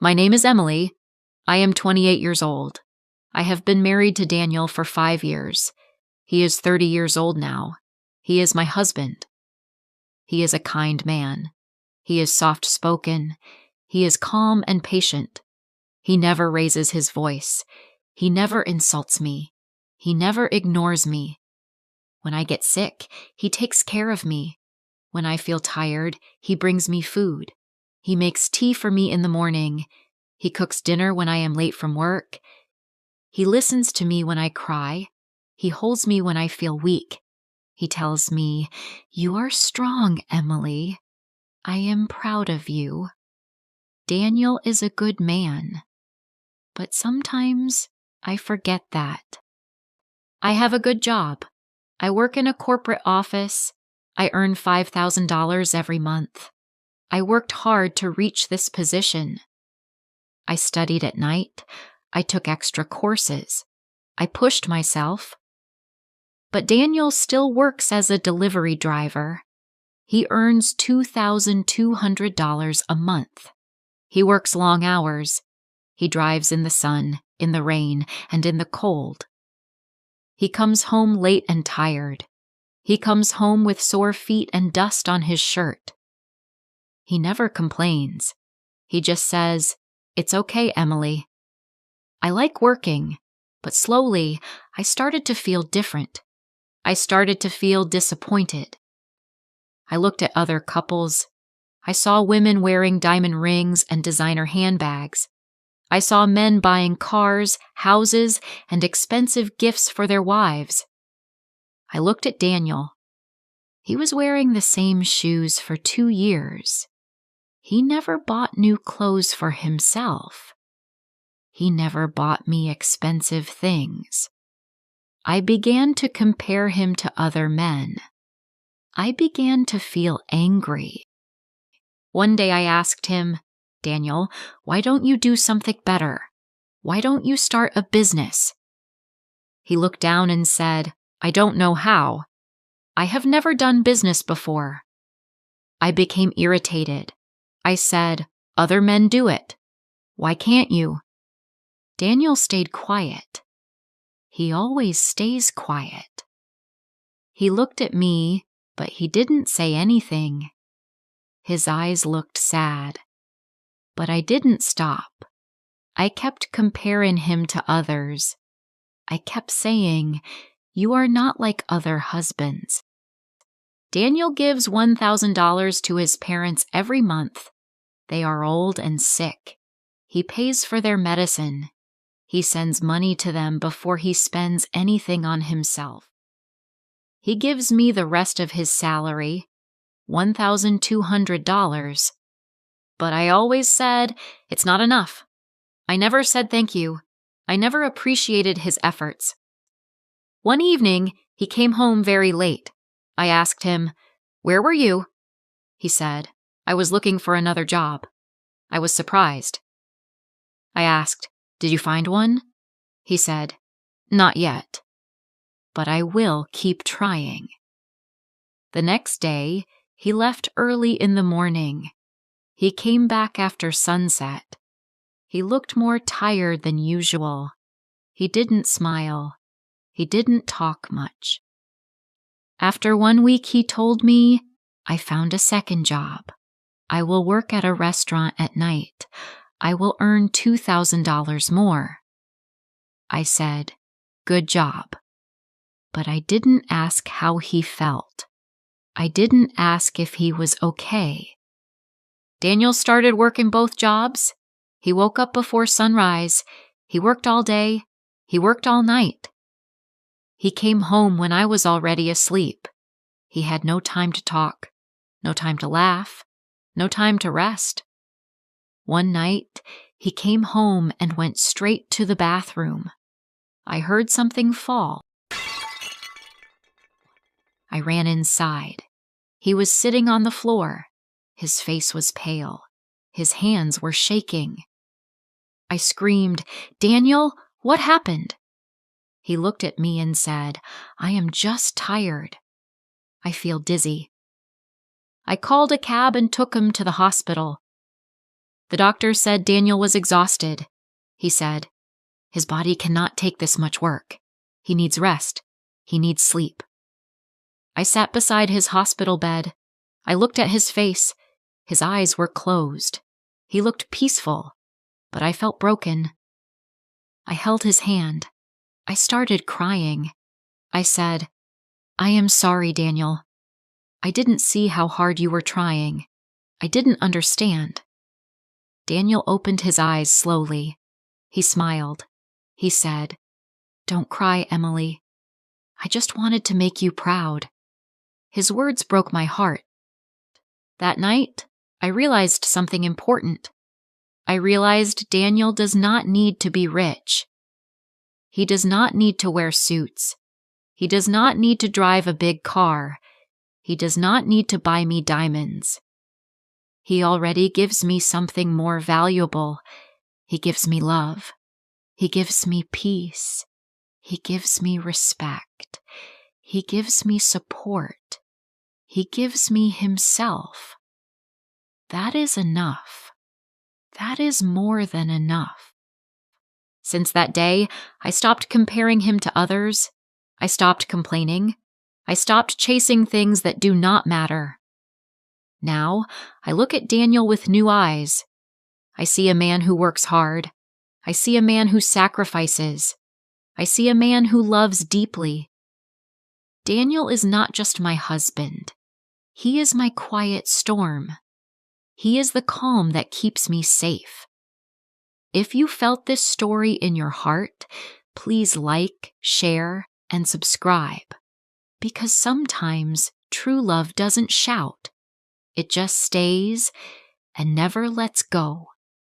My name is Emily. I am 28 years old. I have been married to Daniel for 5 years. He is 30 years old now. He is my husband. He is a kind man. He is soft-spoken. He is calm and patient. He never raises his voice. He never insults me. He never ignores me. When I get sick, he takes care of me. When I feel tired, he brings me food. He makes tea for me in the morning. He cooks dinner when I am late from work. He listens to me when I cry. He holds me when I feel weak. He tells me, "You are strong, Emily. I am proud of you." Daniel is a good man. But sometimes I forget that. I have a good job. I work in a corporate office. I earn $5,000 every month. I worked hard to reach this position. I studied at night. I took extra courses. I pushed myself. But Daniel still works as a delivery driver. He earns $2,200 a month. He works long hours. He drives in the sun, in the rain, and in the cold. He comes home late and tired. He comes home with sore feet and dust on his shirt. He never complains. He just says, "It's okay, Emily." I like working, but slowly I started to feel different. I started to feel disappointed. I looked at other couples. I saw women wearing diamond rings and designer handbags. I saw men buying cars, houses, and expensive gifts for their wives. I looked at Daniel. He was wearing the same shoes for 2 years. He never bought new clothes for himself. He never bought me expensive things. I began to compare him to other men. I began to feel angry. One day I asked him, "Daniel, why don't you do something better? Why don't you start a business?" He looked down and said, "I don't know how. I have never done business before." I became irritated. I said, "Other men do it. Why can't you?" Daniel stayed quiet. He always stays quiet. He looked at me, but he didn't say anything. His eyes looked sad. But I didn't stop. I kept comparing him to others. I kept saying, "You are not like other husbands." Daniel gives $1,000 to his parents every month. They are old and sick. He pays for their medicine. He sends money to them before he spends anything on himself. He gives me the rest of his salary, $1,200. But I always said, "It's not enough." I never said thank you. I never appreciated his efforts. One evening, he came home very late. I asked him, "Where were you?" He said, "I was looking for another job." I was surprised. I asked, "Did you find one?" He said, "Not yet. But I will keep trying." The next day, he left early in the morning. He came back after sunset. He looked more tired than usual. He didn't smile. He didn't talk much. After 1 week, he told me, "I found a second job. I will work at a restaurant at night. I will earn $2,000 more." I said, "Good job." But I didn't ask how he felt. I didn't ask if he was okay. Daniel started working both jobs. He woke up before sunrise. He worked all day. He worked all night. He came home when I was already asleep. He had no time to talk, no time to laugh, no time to rest. One night, he came home and went straight to the bathroom. I heard something fall. I ran inside. He was sitting on the floor. His face was pale. His hands were shaking. I screamed, "Daniel, what happened?" He looked at me and said, "I am just tired. I feel dizzy." I called a cab and took him to the hospital. The doctor said Daniel was exhausted. He said, "His body cannot take this much work. He needs rest. He needs sleep." I sat beside his hospital bed. I looked at his face. His eyes were closed. He looked peaceful, but I felt broken. I held his hand. I started crying. I said, "I am sorry, Daniel. I didn't see how hard you were trying. I didn't understand." Daniel opened his eyes slowly. He smiled. He said, "Don't cry, Emily. I just wanted to make you proud." His words broke my heart. That night, I realized something important. I realized Daniel does not need to be rich. He does not need to wear suits. He does not need to drive a big car. He does not need to buy me diamonds. He already gives me something more valuable. He gives me love. He gives me peace. He gives me respect. He gives me support. He gives me himself. That is enough. That is more than enough. Since that day, I stopped comparing him to others. I stopped complaining. I stopped chasing things that do not matter. Now, I look at Daniel with new eyes. I see a man who works hard. I see a man who sacrifices. I see a man who loves deeply. Daniel is not just my husband. He is my quiet storm. He is the calm that keeps me safe. If you felt this story in your heart, please like, share, and subscribe. Because sometimes true love doesn't shout. It just stays and never lets go.